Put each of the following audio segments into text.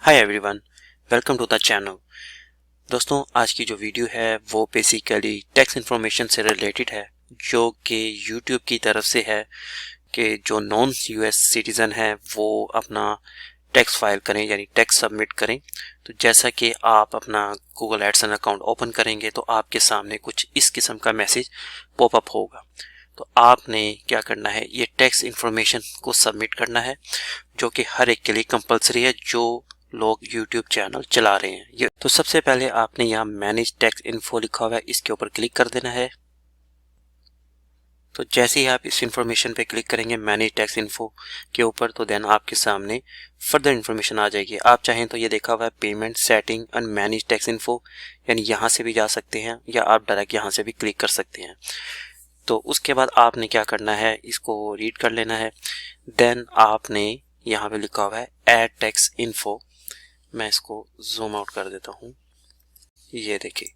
Hi everyone, welcome to the channel. दोस्तों, आज की जो वीडियो है वो बेसिकली टैक्स इन्फॉर्मेशन से रिलेटेड है, जो कि यूट्यूब की तरफ से है कि जो नॉन यूएस सिटीज़न है वो अपना टैक्स फाइल करें, यानी टैक्स सबमिट करें। तो जैसा कि आप अपना गूगल एडसन अकाउंट ओपन करेंगे तो आपके सामने कुछ इस किस्म का मैसेज पॉपअप होगा। तो आपने क्या करना है, ये टैक्स इन्फॉर्मेशन को सबमिट करना है, जो कि हर एक के लिए कंपलसरी है जो लोग YouTube चैनल चला रहे हैं। ये तो सबसे पहले आपने यहाँ मैनेज टैक्स इन्फो लिखा हुआ है, इसके ऊपर क्लिक कर देना है। तो जैसे ही आप इस इंफॉर्मेशन पे क्लिक करेंगे मैनेज टैक्स इन्फो के ऊपर, तो देन आपके सामने फर्दर इन्फॉर्मेशन आ जाएगी। आप चाहें तो ये देखा हुआ है payment setting and manage tax info, यानी यहाँ से भी जा सकते हैं या आप डायरेक्ट यहाँ से भी क्लिक कर सकते हैं। तो उसके बाद आपने क्या करना है, इसको रीड कर लेना है। देन आपने यहाँ पे लिखा हुआ है ऐड टैक्स इन्फो, मैं इसको जूम आउट कर देता हूँ। ये देखिए,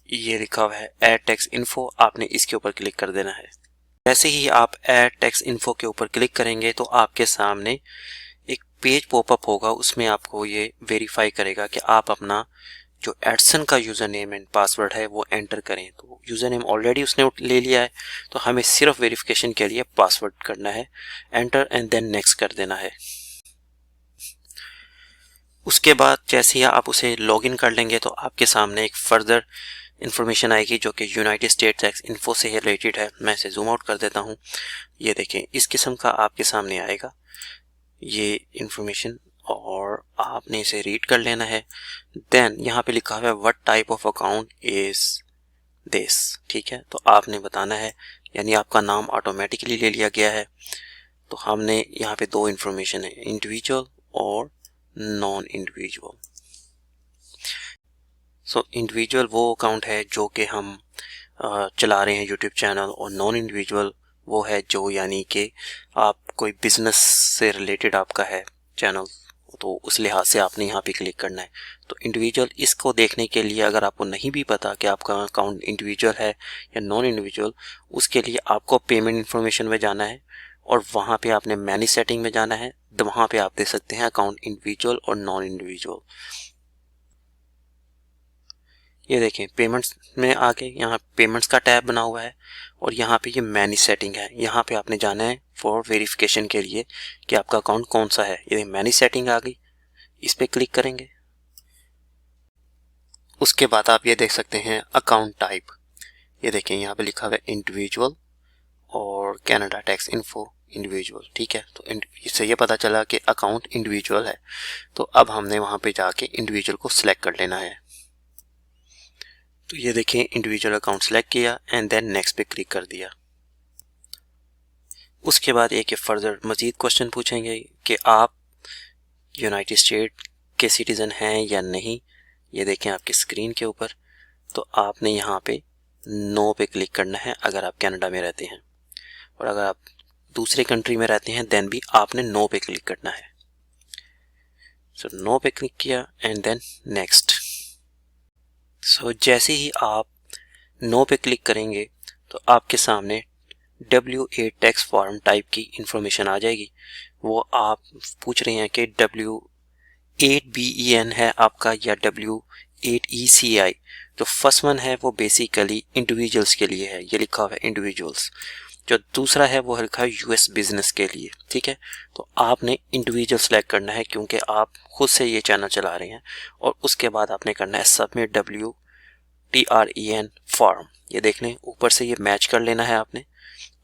ये लिखा हुआ है ऐड टैक्स इन्फो, आपने इसके ऊपर क्लिक कर देना है। जैसे ही आप ऐड टैक्स इन्फो के ऊपर क्लिक करेंगे तो आपके सामने एक पेज पॉपअप होगा, उसमें आपको ये वेरीफाई करेगा कि आप अपना जो एडसन का यूज़र नेम एंड पासवर्ड है वो एंटर करें। तो यूज़र नेम ऑलरेडी उसने ले लिया है, तो हमें सिर्फ वेरिफिकेशन के लिए पासवर्ड करना है, एंटर एंड देन नेक्स्ट कर देना है। उसके बाद जैसे ही आप उसे लॉगिन कर लेंगे तो आपके सामने एक फर्दर इन्फॉर्मेशन आएगी जो कि यूनाइटेड स्टेट्स टैक्स इन्फो से रिलेटेड है। मैं इसे जूम आउट कर देता हूँ। ये देखें, इस किस्म का आपके सामने आएगा ये इन्फॉर्मेशन और आपने इसे रीड कर लेना है। देन यहाँ पे लिखा हुआ है what type of account is this, ठीक है। तो आपने बताना है, यानी आपका नाम ऑटोमेटिकली ले लिया गया है। तो हमने यहाँ पे दो इन्फॉर्मेशन है, इंडिविजुअल और नॉन इंडिविजुअल। सो इंडिविजुअल वो अकाउंट है जो कि हम चला रहे हैं यूट्यूब चैनल, और नॉन इंडिविजुअल वो है जो यानी कि आप कोई बिजनेस से रिलेटेड आपका है चैनल, तो उस लिहाज से आपने यहाँ पे क्लिक करना है। तो इंडिविजुअल, इसको देखने के लिए अगर आपको नहीं भी पता कि आपका अकाउंट इंडिविजुअल है या नॉन इंडिविजुअल, उसके लिए आपको पेमेंट इन्फॉर्मेशन में जाना है और वहाँ पे आपने मैनेज सेटिंग में जाना है। तो वहाँ पे आप देख सकते हैं अकाउंट इंडिविजुअल और नॉन इंडिविजुअल। ये देखें, पेमेंट्स में आके यहाँ पेमेंट्स का टैब बना हुआ है और यहाँ पे ये मैनेज सेटिंग है। यहाँ पे आपने जाना है फॉर वेरिफिकेशन के लिए कि आपका अकाउंट कौन सा है। ये मैनेज सेटिंग आ गई, इस पे क्लिक करेंगे। उसके बाद आप ये देख सकते हैं अकाउंट टाइप, ये देखें यहाँ पे लिखा हुआ है इंडिविजुअल और कनाडा टैक्स इन्फो इंडिविजुअल, ठीक है। तो इससे ये पता चला कि अकाउंट इंडिविजुअल है। तो अब हमने वहाँ पे जाके इंडिविजुअल को सिलेक्ट कर लेना है। तो ये देखें, इंडिविजुअल अकाउंट सेलेक्ट किया एंड देन नेक्स्ट पे क्लिक कर दिया। उसके बाद एक फर्दर मजीद क्वेश्चन पूछेंगे कि आप यूनाइटेड स्टेट के सिटीज़न हैं या नहीं। ये देखें आपकी स्क्रीन के ऊपर। तो आपने यहाँ पे नो पे क्लिक करना है अगर आप कनाडा में रहते हैं, और अगर आप दूसरे कंट्री में रहते हैं देन भी आपने नो पे क्लिक करना है। सो नो पे क्लिक किया एंड देन नेक्स्ट। सो जैसे ही आप नो पे क्लिक करेंगे तो आपके सामने W8 टैक्स फॉर्म टाइप की इंफॉर्मेशन आ जाएगी। वो आप पूछ रहे हैं कि W8BEN है आपका या W8ECI। तो फर्स्ट वन है वो बेसिकली इंडिविजुअल्स के लिए है, ये लिखा हुआ है इंडिविजुअल्स। जो दूसरा है वो लिखा है यूएस बिजनेस के लिए, ठीक है। तो आपने इंडिविजुअल सेलेक्ट करना है क्योंकि आप खुद से ये चैनल चला रहे हैं, और उसके बाद आपने करना है सबमिट WTREN फॉर्म। ये देखने ऊपर से ये मैच कर लेना है आपने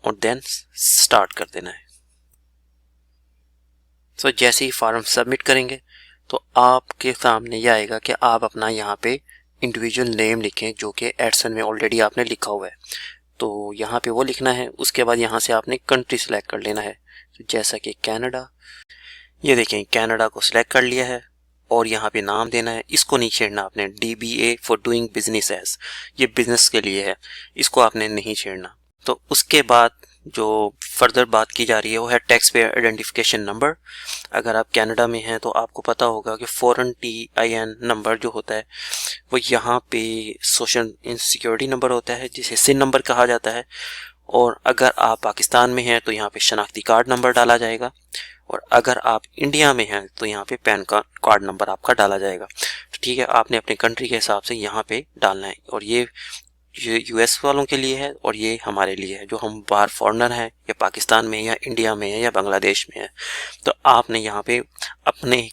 और देन स्टार्ट कर देना है। तो जैसे ही फॉर्म सबमिट करेंगे तो आपके सामने यह आएगा कि आप अपना यहाँ पे इंडिविजुअल नेम लिखें जो कि एडसन में ऑलरेडी आपने लिखा हुआ है। तो यहाँ पे वो लिखना है। उसके बाद यहाँ से आपने कंट्री सेलेक्ट कर लेना है, तो जैसा कि कनाडा। ये देखें, कनाडा को सिलेक्ट कर लिया है और यहाँ पे नाम देना है। इसको नहीं छेड़ना आपने, DBA for doing business as, ये बिजनेस के लिए है, इसको आपने नहीं छेड़ना। तो उसके बाद जो फर्दर बात की जा रही है वो है टैक्स पेयर आइडेंटिफिकेशन नंबर। अगर आप कनाडा में हैं तो आपको पता होगा कि फॉरेन TIN नंबर जो होता है वो यहाँ पे सोशल सिक्योरिटी नंबर होता है, जिसे सिन नंबर कहा जाता है। और अगर आप पाकिस्तान में हैं तो यहाँ पे शनाख्ती कार्ड नंबर डाला जाएगा, और अगर आप इंडिया में हैं तो यहाँ पे पैन कार्ड नंबर आपका डाला जाएगा। तो ठीक है, आपने अपने कंट्री के हिसाब से यहाँ पे डालना है। और ये यूएस वालों के लिए है और ये हमारे लिए है जो हम बाहर फॉरेनर हैं, या पाकिस्तान में या इंडिया में है या बांग्लादेश में है। तो आपने यहाँ पे अपने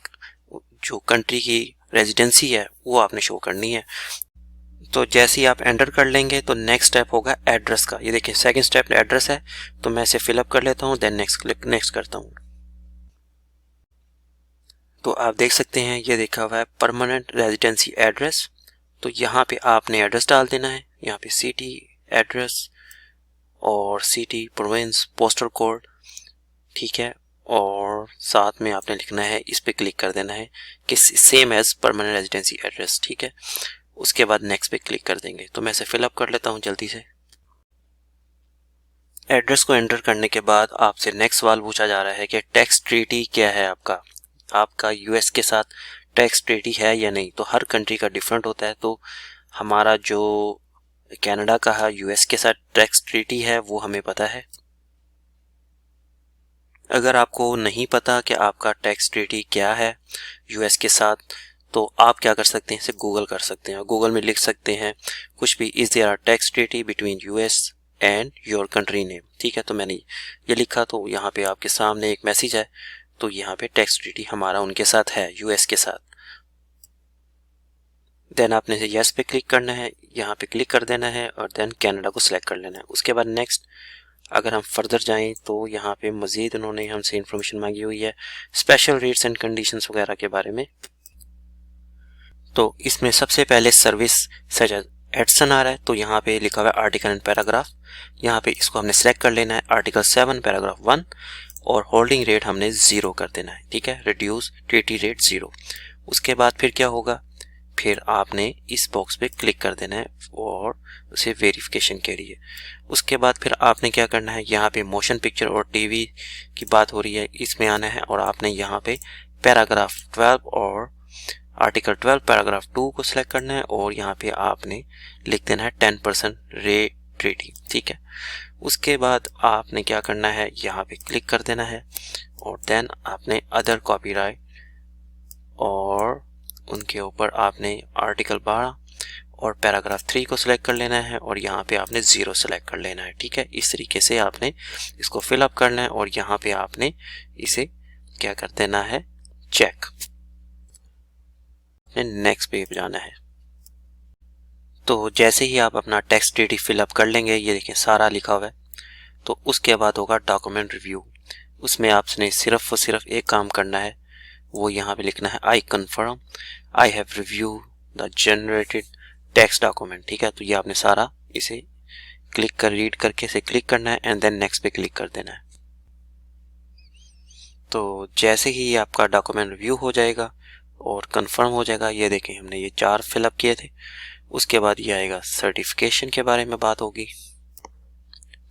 जो कंट्री की रेजिडेंसी है वो आपने शो करनी है। तो जैसे ही आप एंटर कर लेंगे तो नेक्स्ट स्टेप होगा एड्रेस का। ये देखिए सेकंड स्टेप एड्रेस है, तो मैं इसे फिलअप कर लेता हूँ, देन नेक्स्ट करता हूँ। तो आप देख सकते हैं ये देखा हुआ है परमानेंट रेजिडेंसी एड्रेस। तो यहाँ पे आपने एड्रेस डाल देना है, यहाँ पे सिटी एड्रेस और सिटी प्रोविंस पोस्टल कोड, ठीक है। और साथ में आपने लिखना है, इस पे क्लिक कर देना है कि same as permanent residency address, ठीक है। उसके बाद नेक्स्ट पे क्लिक कर देंगे। तो मैं इसे फिलअप कर लेता हूँ जल्दी से। एड्रेस को एंटर करने के बाद आपसे नेक्स्ट सवाल पूछा जा रहा है कि टैक्स ट्रीटी क्या है आपका यूएस के साथ टैक्स ट्रीटी है या नहीं। तो हर कंट्री का डिफरेंट होता है। तो हमारा जो कनाडा का है यूएस के साथ टैक्स ट्रीटी है वो हमें पता है। अगर आपको नहीं पता कि आपका टैक्स ट्रीटी क्या है यूएस के साथ, तो आप क्या कर सकते हैं, इसे गूगल कर सकते हैं। गूगल में लिख सकते हैं कुछ भी, is there a tax treaty between US and your country name, ठीक है। तो मैंने ये लिखा, तो यहाँ पे आपके सामने एक मैसेज है। तो यहाँ पे टैक्स ट्रीटी हमारा उनके साथ है, यूएस के साथ। देन आपने यस पे क्लिक करना है, यहाँ पे क्लिक कर देना है और देन कनाडा को सिलेक्ट कर लेना है। उसके बाद नेक्स्ट अगर हम फर्दर जाएं तो यहाँ पे मज़ीद उन्होंने हमसे इन्फॉर्मेशन मांगी हुई है स्पेशल रेट्स एंड कंडीशंस वगैरह के बारे में। तो इसमें सबसे पहले सर्विस सच एडिशन आ रहा है। तो यहाँ पे लिखा हुआ है आर्टिकल एंड पैराग्राफ, यहाँ पे इसको हमने सेलेक्ट कर लेना है, आर्टिकल 7 पैराग्राफ 1, और होल्डिंग रेट हमने 0 कर देना है, ठीक है। Reduce treaty rate 0। उसके बाद फिर क्या होगा, फिर आपने इस बॉक्स पे क्लिक कर देना है और उसे वेरिफिकेशन के लिए। उसके बाद फिर आपने क्या करना है, यहाँ पे मोशन पिक्चर और टीवी की बात हो रही है, इसमें आना है और आपने यहाँ पे पैराग्राफ 12 और आर्टिकल 12 पैराग्राफ 2 को सिलेक्ट करना है और यहाँ पे आपने लिख देना है 10% रेट ट्रीटी, ठीक है। उसके बाद आपने क्या करना है, यहाँ पे क्लिक कर देना है और देन आपने अदर कॉपीराइट और उनके ऊपर आपने आर्टिकल 12 और पैराग्राफ 3 को सिलेक्ट कर लेना है और यहाँ पे आपने 0 सिलेक्ट कर लेना है, ठीक है। इस तरीके से आपने इसको फिलअप करना है और यहाँ पे आपने इसे क्या कर देना है, चेक। नेक्स्ट पे जाना है। तो जैसे ही आप अपना टेक्स्ट ट्रीटी फिलअप कर लेंगे, ये देखें सारा लिखा हुआ है, तो उसके बाद होगा डॉक्यूमेंट रिव्यू। उसमें आपने सिर्फ और सिर्फ एक काम करना है, वो यहाँ पे लिखना है I confirm I have review the generated text document, ठीक है। तो ये आपने सारा इसे रीड करके इसे क्लिक करना है एंड देन नेक्स्ट पे क्लिक कर देना है। तो जैसे ही आपका डॉक्यूमेंट रिव्यू हो जाएगा और कंफर्म हो जाएगा, ये देखें हमने ये 4 फिलअप किए थे। उसके बाद ये आएगा सर्टिफिकेशन के बारे में बात होगी।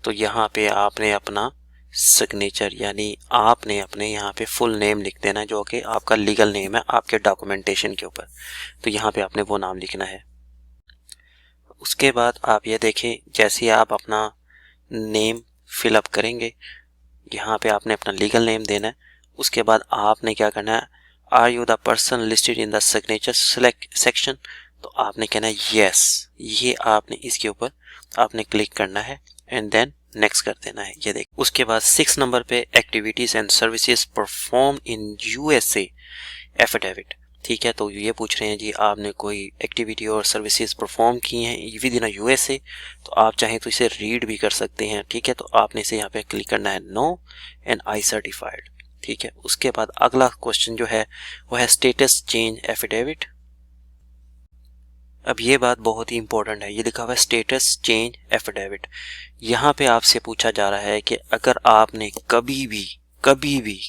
तो यहाँ पे आपने अपना सिग्नेचर यानी आपने अपने यहाँ पे फुल नेम लिख देना है, जो कि आपका लीगल नेम है आपके डॉक्यूमेंटेशन के ऊपर। तो यहाँ पे आपने वो नाम लिखना है। उसके बाद आप ये देखें, जैसे आप अपना नेम फिलअप करेंगे, यहाँ पे आपने अपना लीगल नेम देना है। उसके बाद आपने क्या करना है, are you the person listed in the signature select section, तो आपने कहना है यस, ये आपने इसके ऊपर आपने क्लिक करना है एंड देन नेक्स्ट कर देना है। ये देख, उसके बाद 6 नंबर पे activities and services perform in USA affidavit, ठीक है। तो ये पूछ रहे हैं जी आपने कोई एक्टिविटी और सर्विसेज परफॉर्म की हैं विद इन यूएसए, तो आप चाहें तो इसे रीड भी कर सकते हैं, ठीक है। तो आपने इसे यहाँ पे क्लिक करना है नो एंड आई सर्टिफाइड, ठीक है। उसके बाद अगला क्वेश्चन जो है वो है स्टेटस चेंज एफिडेविट। अब ये बात बहुत ही इंपॉर्टेंट है, ये लिखा हुआ है स्टेटस चेंज एफिडेविट। यहाँ पे आपसे पूछा जा रहा है कि अगर आपने कभी भी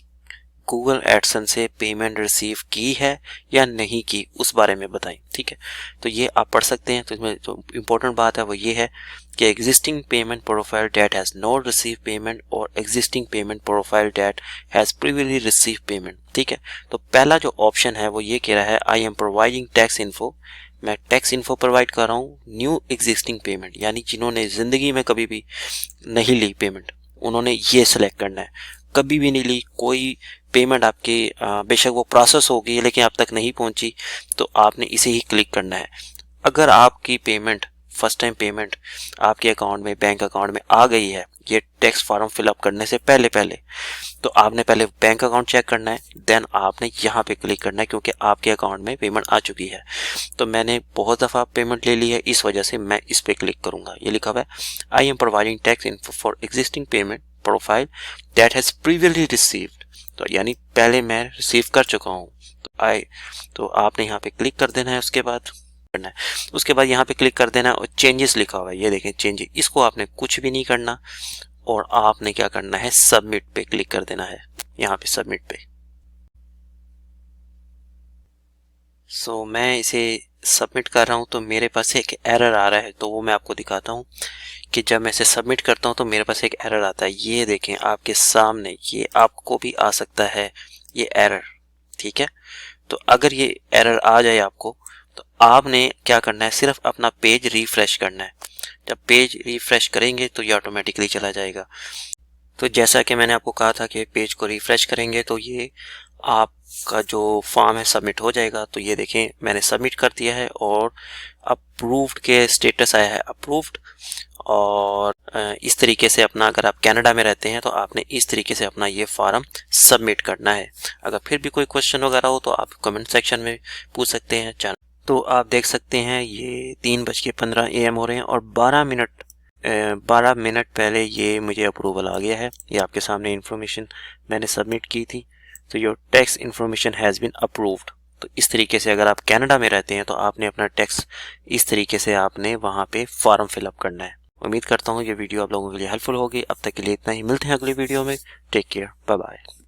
गूगल एडसन से पेमेंट रिसीव की है या नहीं की, उस बारे में बताएं, ठीक है। तो ये आप पढ़ सकते हैं। तो इसमें जो इम्पोर्टेंट बात है वो ये है कि existing payment profile date has not receive payment और existing payment profile date has previously receive payment, ठीक है। तो पहला जो ऑप्शन है वो ये कह रहा है I am providing tax info, मैं टैक्स इन्फो प्रोवाइड कर रहा हूँ न्यू एग्जिस्टिंग पेमेंट, यानी जिन्होंने ज़िंदगी में कभी भी नहीं ली पेमेंट, उन्होंने ये सिलेक्ट करना है। कभी भी नहीं ली, कोई पेमेंट आपकी बेशक वो प्रोसेस होगी लेकिन आप तक नहीं पहुंची, तो आपने इसे ही क्लिक करना है। अगर आपकी पेमेंट, फर्स्ट टाइम पेमेंट आपके अकाउंट में, बैंक अकाउंट में आ गई है ये टैक्स फॉर्म फिलअप करने से पहले तो आपने पहले बैंक अकाउंट चेक करना है, देन आपने यहाँ पे क्लिक करना है क्योंकि आपके अकाउंट में पेमेंट आ चुकी है। तो मैंने बहुत दफ़ा पेमेंट ले ली है, इस वजह से मैं इस पे क्लिक करूँगा। ये लिखा हुआ है I am providing tax info for existing payment profile that has previously received, तो यानी पहले मैं रिसीव कर चुका हूँ। तो आपने यहाँ पे क्लिक कर देना है, उसके बाद करना है, उसके बाद यहाँ पे क्लिक कर देना है और चेंजेस लिखा हुआ है, ये देखें चेंजेस, इसको आपने कुछ भी नहीं करना और आपने क्या करना है, सबमिट पे क्लिक कर देना है, यहाँ पे सबमिट पे। सो मैं इसे सबमिट कर रहा हूँ तो मेरे पास एक एरर आ रहा है, तो वो मैं आपको दिखाता हूँ कि जब मैं इसे सबमिट करता हूँ तो मेरे पास एक एरर आता है। ये देखें आपके सामने, ये आपको भी आ सकता है ये एरर, ठीक है। तो अगर ये एरर आ जाए आपको, तो आपने क्या करना है, सिर्फ अपना पेज रिफ्रेश करना है। जब पेज रिफ्रेश करेंगे तो ये ऑटोमेटिकली चला जाएगा। तो जैसा कि मैंने आपको कहा था कि पेज को रिफ्रेश करेंगे तो ये आपका जो फॉर्म है सबमिट हो जाएगा। तो ये देखें मैंने सबमिट कर दिया है और अप्रूव्ड के स्टेटस आया है, अप्रूव्ड। और इस तरीके से अपना, अगर आप कनाडा में रहते हैं तो आपने इस तरीके से अपना ये फॉर्म सबमिट करना है। अगर फिर भी कोई क्वेश्चन वगैरह हो तो आप कमेंट सेक्शन में पूछ सकते हैं। तो आप देख सकते हैं ये 3:15 AM हो रहे हैं और 12 मिनट पहले ये मुझे अप्रूवल आ गया है। ये आपके सामने इन्फॉर्मेशन मैंने सबमिट की थी। तो your tax information has been approved. तो इस तरीके से अगर आप कनाडा में रहते हैं तो आपने अपना टैक्स इस तरीके से आपने वहाँ पे फॉर्म फिलअप करना है। उम्मीद करता हूँ ये वीडियो आप लोगों के लिए हेल्पफुल होगी। अब तक के लिए इतना ही, मिलते हैं अगली वीडियो में। Take care, bye bye.